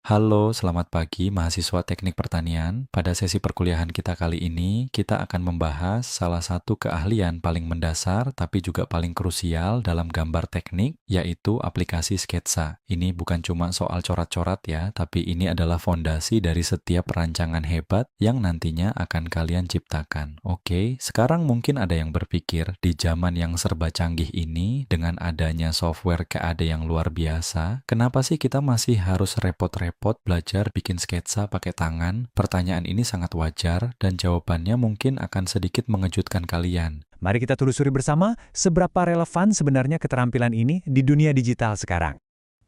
Halo, selamat pagi mahasiswa Teknik Pertanian. Pada sesi perkuliahan kita kali ini, kita akan membahas salah satu keahlian paling mendasar tapi juga paling krusial dalam gambar teknik, yaitu aplikasi sketsa. Ini bukan cuma soal coret-coret ya, tapi ini adalah fondasi dari setiap perancangan hebat yang nantinya akan kalian ciptakan. Oke, sekarang mungkin ada yang berpikir, di zaman yang serba canggih ini, dengan adanya software CAD yang luar biasa, kenapa sih kita masih harus repot-repot belajar bikin sketsa pakai tangan? Pertanyaan ini sangat wajar dan jawabannya mungkin akan sedikit mengejutkan kalian. Mari kita telusuri bersama seberapa relevan sebenarnya keterampilan ini di dunia digital sekarang.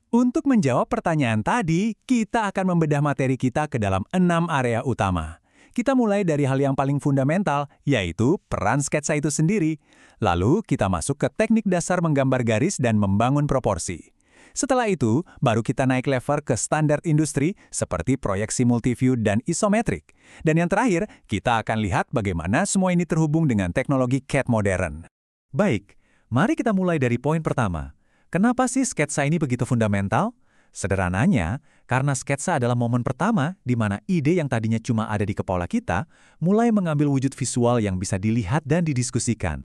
Untuk menjawab pertanyaan tadi, kita akan membedah materi kita ke dalam 6 area utama. Kita mulai dari hal yang paling fundamental, yaitu peran sketsa itu sendiri. Lalu kita masuk ke teknik dasar menggambar garis dan membangun proporsi. Setelah itu, baru kita naik level ke standar industri seperti proyeksi multiview dan isometrik. Dan yang terakhir, kita akan lihat bagaimana semua ini terhubung dengan teknologi CAD modern. Baik, mari kita mulai dari poin pertama. Kenapa sih sketsa ini begitu fundamental? Sederhananya, karena sketsa adalah momen pertama di mana ide yang tadinya cuma ada di kepala kita, mulai mengambil wujud visual yang bisa dilihat dan didiskusikan.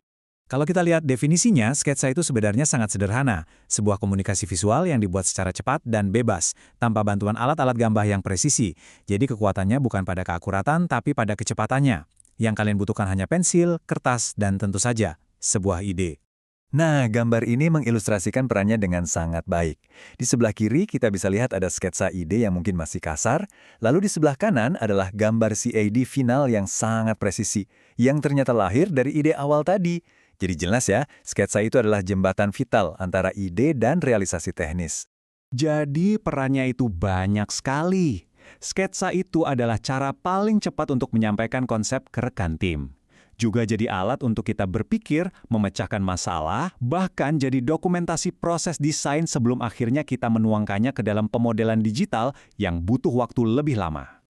Kalau kita lihat definisinya, sketsa itu sebenarnya sangat sederhana. Sebuah komunikasi visual yang dibuat secara cepat dan bebas, tanpa bantuan alat-alat gambar yang presisi. Jadi kekuatannya bukan pada keakuratan, tapi pada kecepatannya. Yang kalian butuhkan hanya pensil, kertas, dan tentu saja, sebuah ide. Nah, gambar ini mengilustrasikan perannya dengan sangat baik. Di sebelah kiri kita bisa lihat ada sketsa ide yang mungkin masih kasar, lalu di sebelah kanan adalah gambar CAD final yang sangat presisi, yang ternyata lahir dari ide awal tadi. Jadi jelas ya, sketsa itu adalah jembatan vital antara ide dan realisasi teknis. Jadi perannya itu banyak sekali. Sketsa itu adalah cara paling cepat untuk menyampaikan konsep ke rekan tim. Juga jadi alat untuk kita berpikir, memecahkan masalah, bahkan jadi dokumentasi proses desain sebelum akhirnya kita menuangkannya ke dalam pemodelan digital yang butuh waktu lebih lama.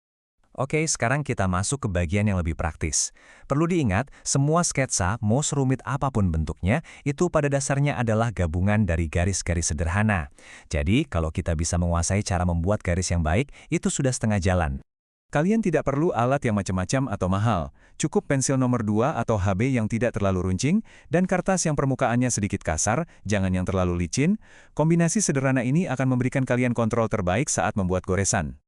Oke, sekarang kita masuk ke bagian yang lebih praktis. Perlu diingat, semua sketsa, mau serumit apapun bentuknya, itu pada dasarnya adalah gabungan dari garis-garis sederhana. Jadi, kalau kita bisa menguasai cara membuat garis yang baik, itu sudah setengah jalan. Kalian tidak perlu alat yang macam-macam atau mahal. Cukup pensil nomor 2 atau HB yang tidak terlalu runcing, dan kertas yang permukaannya sedikit kasar, jangan yang terlalu licin. Kombinasi sederhana ini akan memberikan kalian kontrol terbaik saat membuat goresan.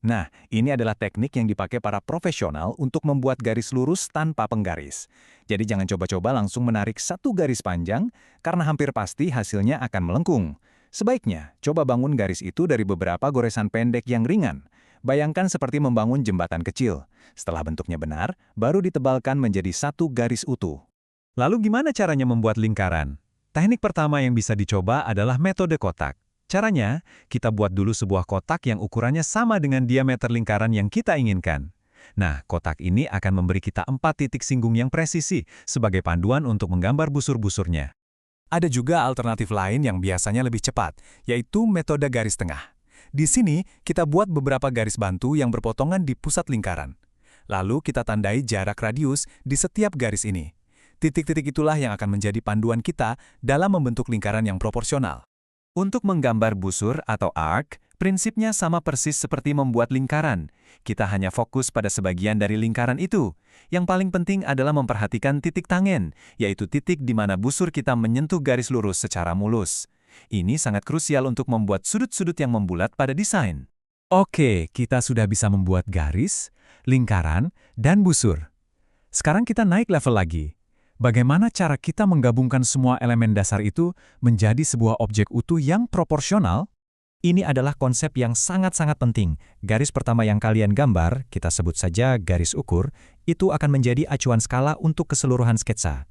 Nah, ini adalah teknik yang dipakai para profesional untuk membuat garis lurus tanpa penggaris. Jadi jangan coba-coba langsung menarik satu garis panjang, karena hampir pasti hasilnya akan melengkung. Sebaiknya, coba bangun garis itu dari beberapa goresan pendek yang ringan. Bayangkan seperti membangun jembatan kecil. Setelah bentuknya benar, baru ditebalkan menjadi satu garis utuh. Lalu gimana caranya membuat lingkaran? Teknik pertama yang bisa dicoba adalah metode kotak. Caranya, kita buat dulu sebuah kotak yang ukurannya sama dengan diameter lingkaran yang kita inginkan. Nah, kotak ini akan memberi kita 4 titik singgung yang presisi sebagai panduan untuk menggambar busur-busurnya. Ada juga alternatif lain yang biasanya lebih cepat, yaitu metode garis tengah. Di sini, kita buat beberapa garis bantu yang berpotongan di pusat lingkaran. Lalu kita tandai jarak radius di setiap garis ini. Titik-titik itulah yang akan menjadi panduan kita dalam membentuk lingkaran yang proporsional. Untuk menggambar busur atau arc, prinsipnya sama persis seperti membuat lingkaran. Kita hanya fokus pada sebagian dari lingkaran itu. Yang paling penting adalah memperhatikan titik tangen, yaitu titik di mana busur kita menyentuh garis lurus secara mulus. Ini sangat krusial untuk membuat sudut-sudut yang membulat pada desain. Oke, kita sudah bisa membuat garis, lingkaran, dan busur. Sekarang kita naik level lagi. Bagaimana cara kita menggabungkan semua elemen dasar itu menjadi sebuah objek utuh yang proporsional? Ini adalah konsep yang sangat-sangat penting. Garis pertama yang kalian gambar, kita sebut saja garis ukur, itu akan menjadi acuan skala untuk keseluruhan sketsa.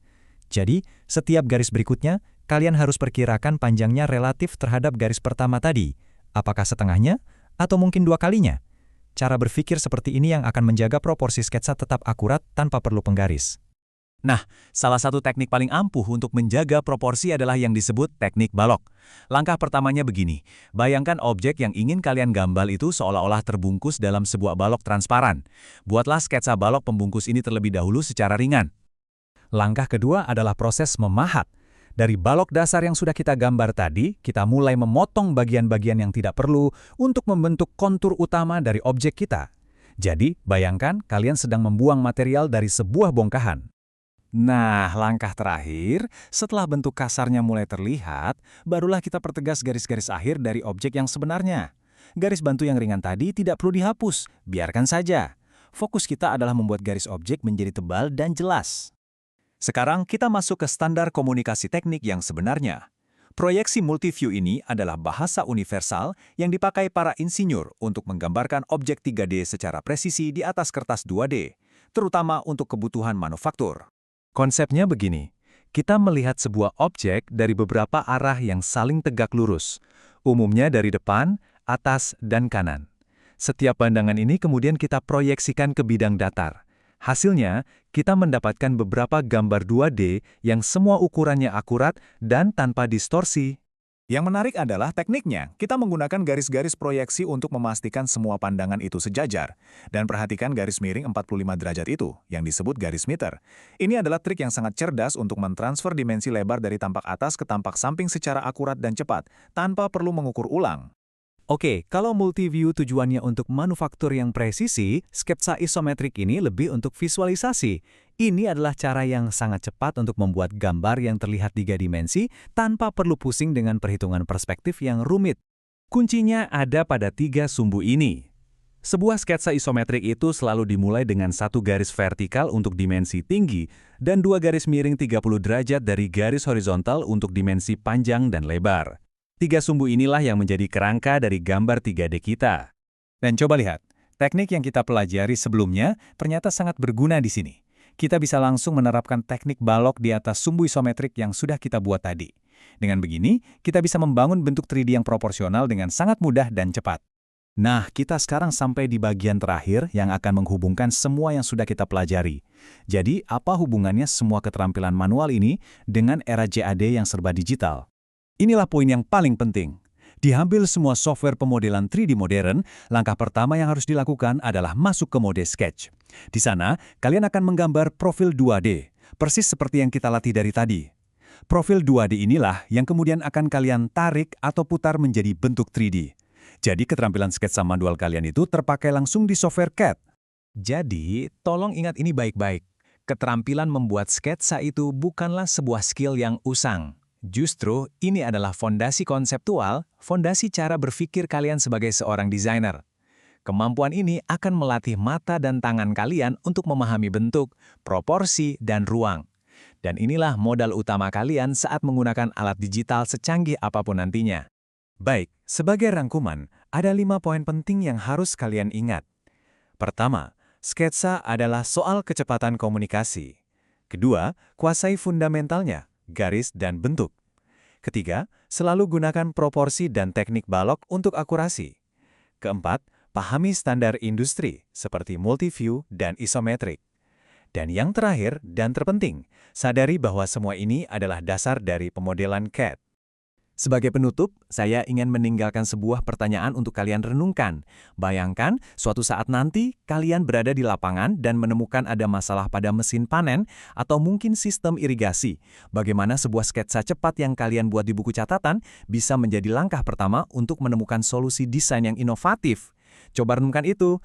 Jadi, setiap garis berikutnya, kalian harus perkirakan panjangnya relatif terhadap garis pertama tadi. Apakah setengahnya? Atau mungkin 2 kalinya? Cara berpikir seperti ini yang akan menjaga proporsi sketsa tetap akurat tanpa perlu penggaris. Nah, salah satu teknik paling ampuh untuk menjaga proporsi adalah yang disebut teknik balok. Langkah pertamanya begini, bayangkan objek yang ingin kalian gambar itu seolah-olah terbungkus dalam sebuah balok transparan. Buatlah sketsa balok pembungkus ini terlebih dahulu secara ringan. Langkah kedua adalah proses memahat. Dari balok dasar yang sudah kita gambar tadi, kita mulai memotong bagian-bagian yang tidak perlu untuk membentuk kontur utama dari objek kita. Jadi, bayangkan kalian sedang membuang material dari sebuah bongkahan. Nah, langkah terakhir, setelah bentuk kasarnya mulai terlihat, barulah kita pertegas garis-garis akhir dari objek yang sebenarnya. Garis bantu yang ringan tadi tidak perlu dihapus, biarkan saja. Fokus kita adalah membuat garis objek menjadi tebal dan jelas. Sekarang kita masuk ke standar komunikasi teknik yang sebenarnya. Proyeksi multiview ini adalah bahasa universal yang dipakai para insinyur untuk menggambarkan objek 3D secara presisi di atas kertas 2D, terutama untuk kebutuhan manufaktur. Konsepnya begini, kita melihat sebuah objek dari beberapa arah yang saling tegak lurus, umumnya dari depan, atas, dan kanan. Setiap pandangan ini kemudian kita proyeksikan ke bidang datar. Hasilnya, kita mendapatkan beberapa gambar 2D yang semua ukurannya akurat dan tanpa distorsi. Yang menarik adalah tekniknya. Kita menggunakan garis-garis proyeksi untuk memastikan semua pandangan itu sejajar. Dan perhatikan garis miring 45 derajat itu, yang disebut garis meter. Ini adalah trik yang sangat cerdas untuk mentransfer dimensi lebar dari tampak atas ke tampak samping secara akurat dan cepat, tanpa perlu mengukur ulang. Oke, kalau multiview tujuannya untuk manufaktur yang presisi, sketsa isometrik ini lebih untuk visualisasi. Ini adalah cara yang sangat cepat untuk membuat gambar yang terlihat 3 dimensi tanpa perlu pusing dengan perhitungan perspektif yang rumit. Kuncinya ada pada 3 sumbu ini. Sebuah sketsa isometrik itu selalu dimulai dengan 1 garis vertikal untuk dimensi tinggi dan 2 garis miring 30 derajat dari garis horizontal untuk dimensi panjang dan lebar. 3 sumbu inilah yang menjadi kerangka dari gambar 3D kita. Dan coba lihat, teknik yang kita pelajari sebelumnya ternyata sangat berguna di sini. Kita bisa langsung menerapkan teknik balok di atas sumbu isometrik yang sudah kita buat tadi. Dengan begini, kita bisa membangun bentuk 3D yang proporsional dengan sangat mudah dan cepat. Nah, kita sekarang sampai di bagian terakhir yang akan menghubungkan semua yang sudah kita pelajari. Jadi, apa hubungannya semua keterampilan manual ini dengan era CAD yang serba digital? Inilah poin yang paling penting. Diambil semua software pemodelan 3D modern, langkah pertama yang harus dilakukan adalah masuk ke mode sketch. Di sana, kalian akan menggambar profil 2D, persis seperti yang kita latih dari tadi. Profil 2D inilah yang kemudian akan kalian tarik atau putar menjadi bentuk 3D. Jadi keterampilan sketsa manual kalian itu terpakai langsung di software CAD. Jadi, tolong ingat ini baik-baik. Keterampilan membuat sketsa itu bukanlah sebuah skill yang usang. Justru, ini adalah fondasi konseptual, fondasi cara berpikir kalian sebagai seorang desainer. Kemampuan ini akan melatih mata dan tangan kalian untuk memahami bentuk, proporsi, dan ruang. Dan inilah modal utama kalian saat menggunakan alat digital secanggih apapun nantinya. Baik, sebagai rangkuman, ada 5 poin penting yang harus kalian ingat. Pertama, sketsa adalah soal kecepatan komunikasi. Kedua, kuasai fundamentalnya, garis dan bentuk. Ketiga, selalu gunakan proporsi dan teknik balok untuk akurasi. Keempat, pahami standar industri seperti multiview dan isometrik. Dan yang terakhir dan terpenting, sadari bahwa semua ini adalah dasar dari pemodelan CAD. Sebagai penutup, saya ingin meninggalkan sebuah pertanyaan untuk kalian renungkan. Bayangkan, suatu saat nanti kalian berada di lapangan dan menemukan ada masalah pada mesin panen atau mungkin sistem irigasi. Bagaimana sebuah sketsa cepat yang kalian buat di buku catatan bisa menjadi langkah pertama untuk menemukan solusi desain yang inovatif. Coba renungkan itu,